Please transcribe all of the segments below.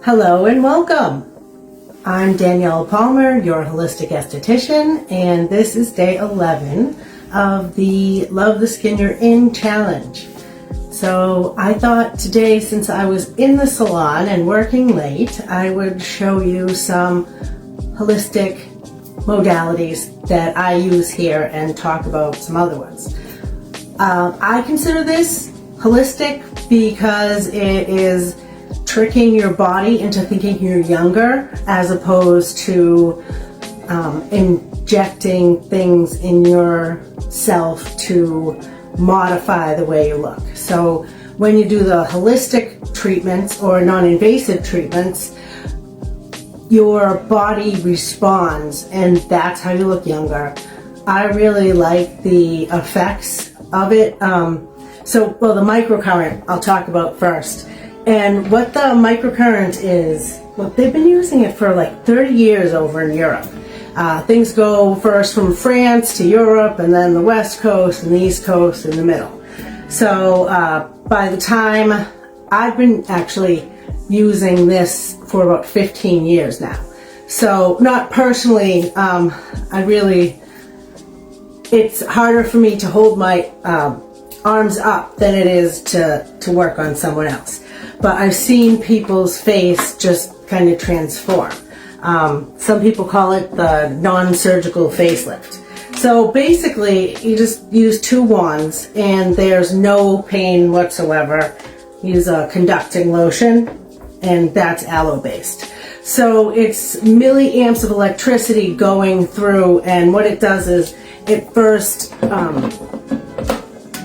Hello and welcome. I'm Danielle Palmer, your holistic esthetician, and this is day 11 of the Love the Skin You're In challenge. So I thought today, since I was in the salon and working late, I would show you some holistic modalities that I use here and talk about some other ones. I consider this holistic because it is tricking your body into thinking you're younger as opposed to injecting things in yourself to modify the way you look. So when you do the holistic treatments or non-invasive treatments, your body responds and that's how you look younger. I really like the effects of it. The microcurrent I'll talk about first. And what the microcurrent is, well, they've been using it for like 30 years over in Europe. Things go first from France to Europe, and then the West Coast and the East Coast in the middle. So by the time I've been actually using this for about 15 years now. So not personally, it's harder for me to hold my arms up than it is to work on someone else. But I've seen people's face just kind of transform. Some people call it the non-surgical facelift. So basically, you just use two wands and there's no pain whatsoever. Use a conducting lotion, and that's aloe-based. So it's milliamps of electricity going through, and what it does is it first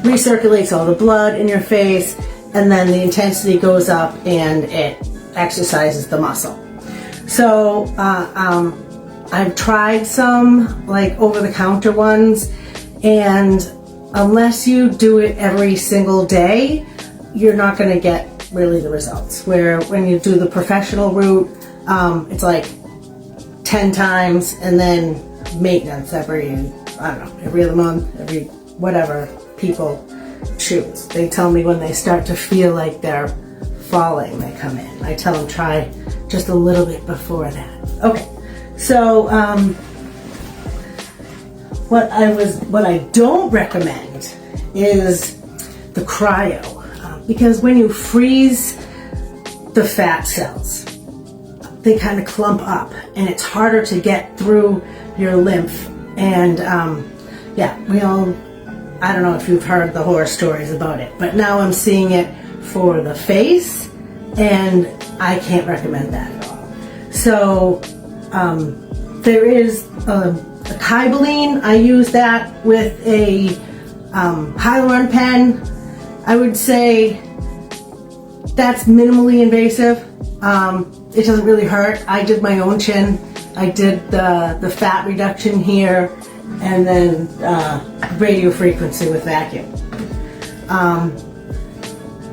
recirculates all the blood in your face, and then the intensity goes up and it exercises the muscle. So I've tried some like over-the-counter ones, and unless you do it every single day, you're not going to get really the results. Where when you do the professional route, it's like 10 times, and then maintenance every other month, every whatever people choose. They tell me when they start to feel like they're falling, they come in. I tell them try just a little bit before that. Okay, so what I don't recommend is the cryo, because when you freeze the fat cells, they kind of clump up, and it's harder to get through your lymph. And I don't know if you've heard the horror stories about it, but now I'm seeing it for the face, and I can't recommend that at all. So there is a Kybeline. I use that with a hyaluronic pen. I would say that's minimally invasive. It doesn't really hurt. I did my own chin. I did the fat reduction here, and then radio frequency with vacuum.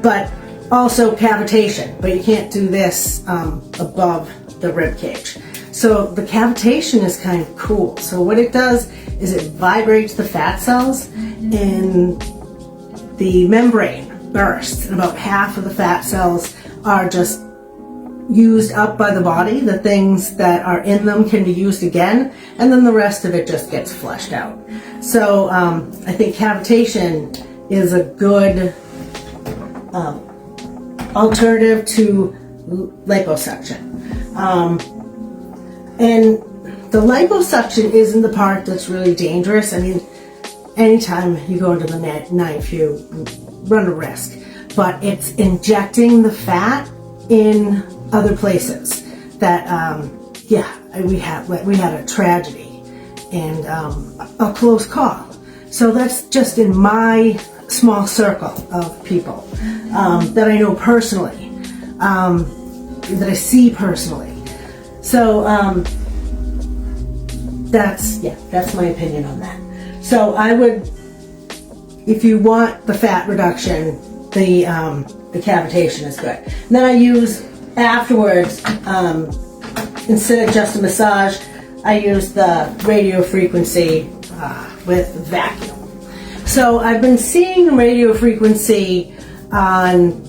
But also cavitation, but you can't do this above the rib cage. So the cavitation is kind of cool. So what it does is it vibrates the fat cells, and the membrane bursts, and about half of the fat cells are just used up by the body. The things that are in them can be used again, and then the rest of it just gets flushed out. So I think cavitation is a good alternative to liposuction. And the liposuction isn't the part that's really dangerous. I mean, anytime you go into the knife, you run a risk. But it's injecting the fat in other places that, we had a tragedy and a close call. So that's just in my small circle of people that I know personally, that I see personally. So that's my opinion on that. So I would, if you want the fat reduction, the cavitation is good. And then I use afterwards, instead of just a massage, I use the radio frequency with vacuum. So I've been seeing radio frequency on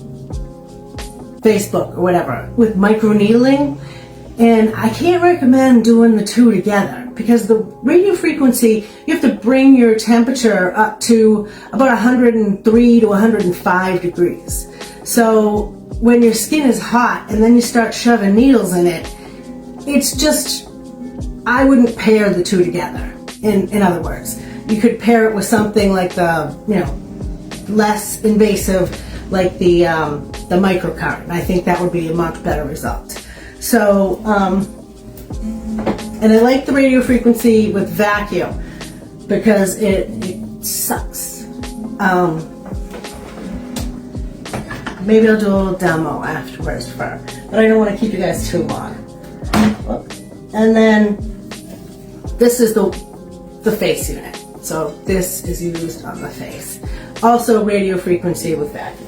Facebook or whatever with microneedling, and I can't recommend doing the two together because the radio frequency, you have to bring your temperature up to about 103 to 105 degrees. So when your skin is hot and then you start shoving needles in it, it's just, I wouldn't pair the two together. In other words, you could pair it with something like the, less invasive, like the microcurrent. I think that would be a much better result. So, and I like the radio frequency with vacuum because it sucks. Maybe I'll do a little demo afterwards, but I don't want to keep you guys too long. And then this is the face unit. So this is used on the face. Also radio frequency with vacuum.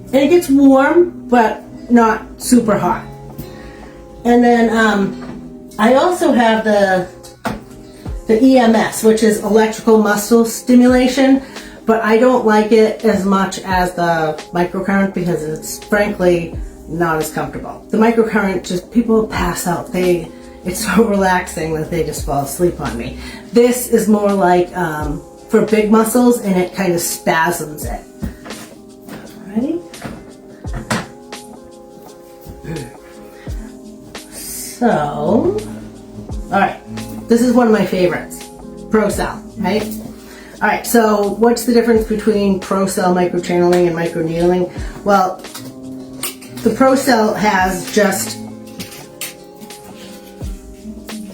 And it gets warm, but not super hot. And then I also have the EMS, which is electrical muscle stimulation, but I don't like it as much as the microcurrent because it's frankly not as comfortable. The microcurrent, just people pass out. It's so relaxing that they just fall asleep on me. This is more like for big muscles, and it kind of spasms it. Ready? So, all right, this is one of my favorites, ProCell, right? All right, so what's the difference between ProCell microchanneling and microneedling? Well, the ProCell has just,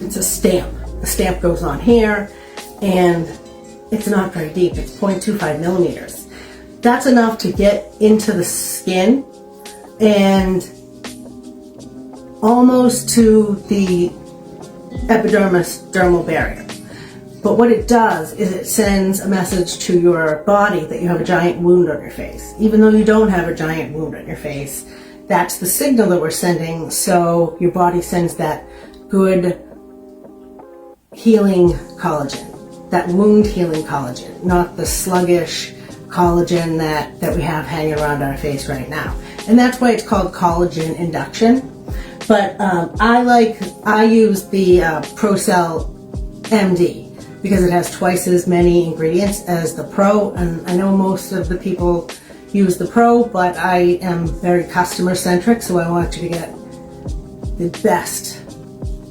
it's a stamp. The stamp goes on here, and it's not very deep. It's 0.25 millimeters. That's enough to get into the skin and almost to the epidermis dermal barrier. But what it does is it sends a message to your body that you have a giant wound on your face. Even though you don't have a giant wound on your face, that's the signal that we're sending. So your body sends that good healing collagen, that wound healing collagen, not the sluggish collagen that we have hanging around our face right now. And that's why it's called collagen induction. But I use the ProCell MD because it has twice as many ingredients as the Pro, and I know most of the people use the Pro, but I am very customer centric, so I want you to get the best,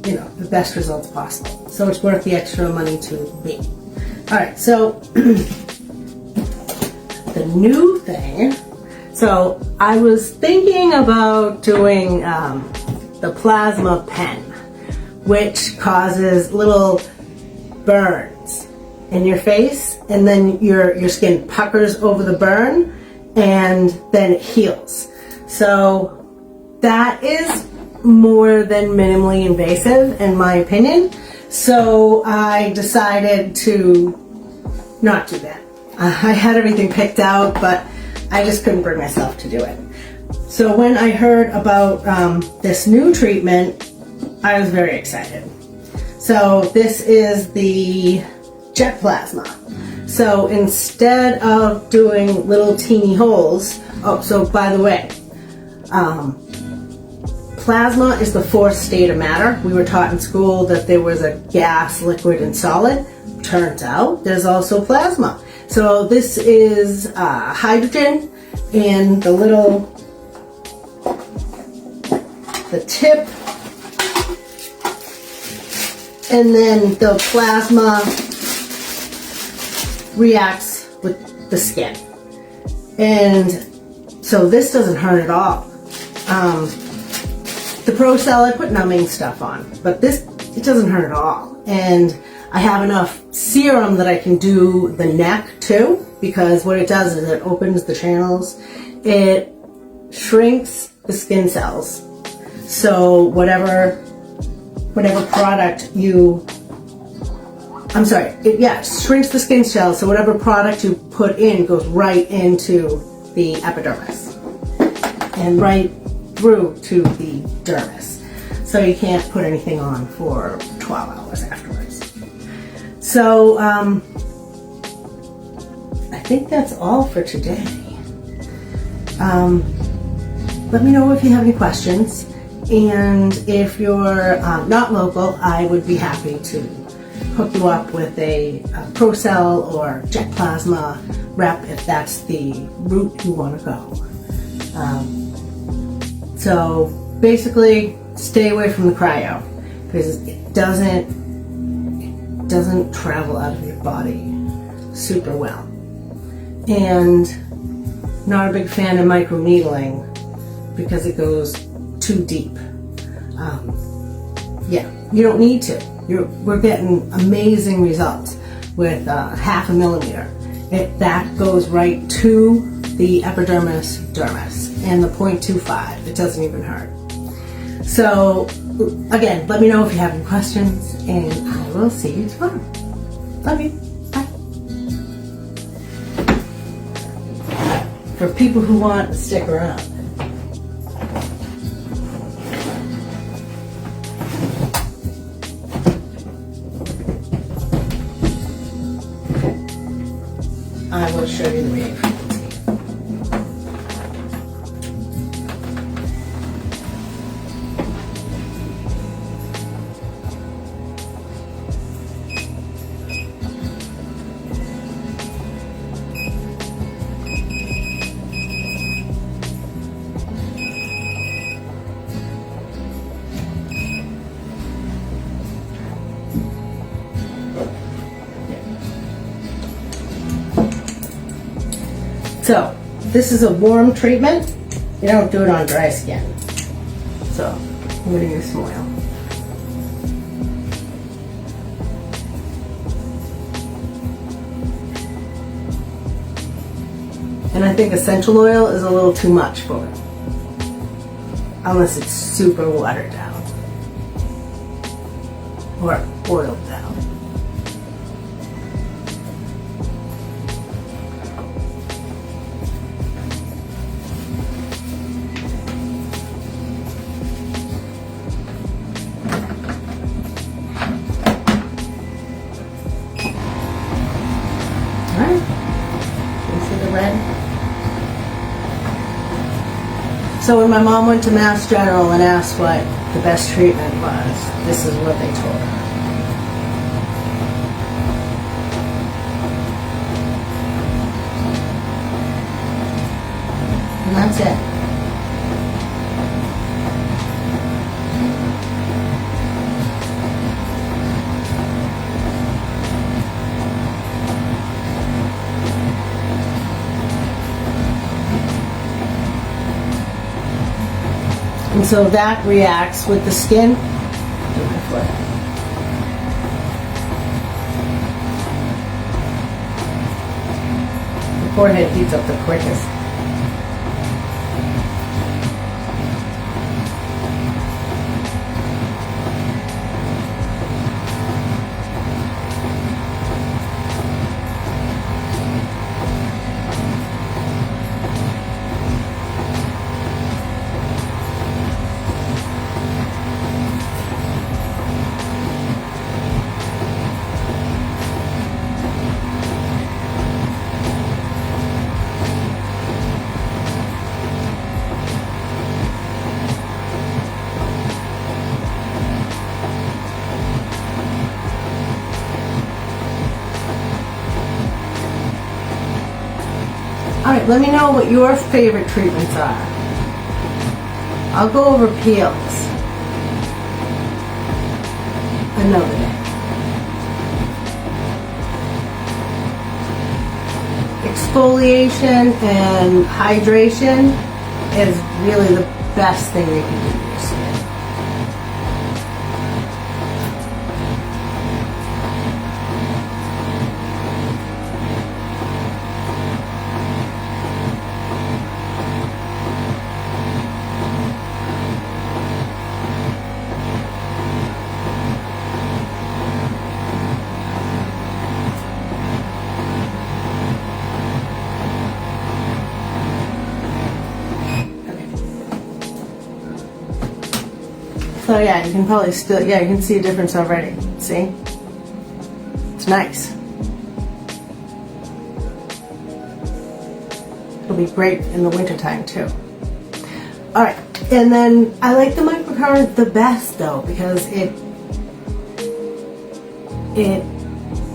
the best results possible. So it's worth the extra money to me. All right, so the new thing. So I was thinking about doing the plasma pen, which causes little burns in your face, and then your skin puckers over the burn, and then it heals. So that is more than minimally invasive in my opinion. So I decided to not do that. I had everything picked out, but I just couldn't bring myself to do it. So when I heard about this new treatment, I was very excited. So this is the jet plasma. So instead of doing little teeny holes, so by the way, plasma is the fourth state of matter. We were taught in school that there was a gas, liquid, and solid. Turns out there's also plasma. So this is hydrogen, and the tip, and then the plasma reacts with the skin. And so this doesn't hurt at all. The ProCell, I put numbing stuff on, but this, it doesn't hurt at all. And I have enough serum that I can do the neck too, because what it does is it opens the channels, it shrinks the skin cells. So whatever product you, it shrinks the skin cells, so whatever product you put in goes right into the epidermis and right through to the dermis. So you can't put anything on for 12 hours afterwards. So I think that's all for today. Let me know if you have any questions. And if you're not local, I would be happy to hook you up with a ProCell or jet plasma rep if that's the route you want to go. So basically, stay away from the cryo because it doesn't travel out of your body super well. And not a big fan of microneedling because it goes too deep. You don't need to. We're getting amazing results with 0.5 millimeter. That goes right to the epidermis dermis and the 0.25. It doesn't even hurt. So again, let me know if you have any questions, and I will see you tomorrow. Love you. Bye. For people who want to stick around. I will show you the wave frequency. So, this is a warm treatment. You don't do it on dry skin. So, I'm going to use some oil. And I think essential oil is a little too much for it. Unless it's super watered down. Or oiled down. So when my mom went to Mass General and asked what the best treatment was, this is what they told her. And that's it. And so that reacts with the skin to my foot. The forehead heats up the quickest. Alright, let me know what your favorite treatments are. I'll go over peels another day. Exfoliation and hydration is really the best thing you can do to your skin. So yeah, you can probably still, you can see a difference already. See? It's nice. It'll be great in the wintertime too. All right, and then I like the microcurrent the best though, because it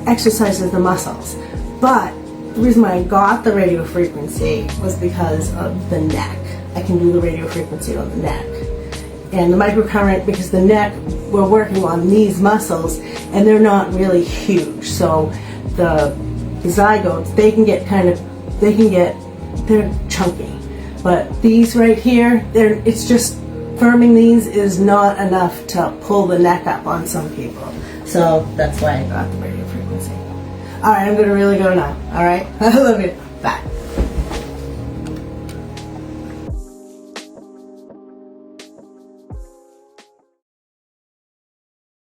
exercises the muscles. But the reason why I got the radio frequency was because of the neck. I can do the radio frequency on the neck. And the microcurrent, because the neck, we're working on these muscles and they're not really huge. So the zygotes, they're chunky. But these right here, it's just firming these is not enough to pull the neck up on some people. So that's why I got the radio frequency. All right, I'm going to really go now. All right, I love you. Bye.